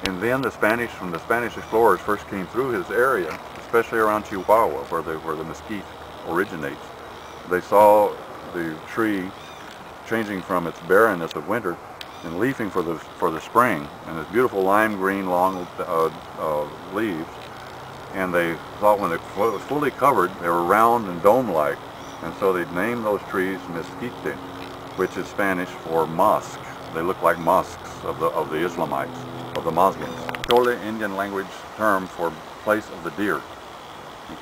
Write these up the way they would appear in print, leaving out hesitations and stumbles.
And then when the Spanish explorers first came through his area, especially around Chihuahua, where the mesquite originates, they saw the tree changing from its barrenness of winter and leafing for the spring, and this beautiful lime green long leaves. And they thought when it was fully covered, they were round and dome-like, and so they named those trees mesquite, which is Spanish for mosque. They look like mosques of the Islamites, of the Muslims. Chole Indian language term for place of the deer.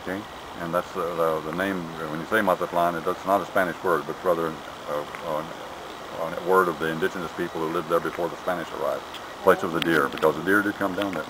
Okay, and that's the name. When you say Mazatlan, it's not a Spanish word, but rather a word of the indigenous people who lived there before the Spanish arrived. Place of the deer, because the deer do come down there.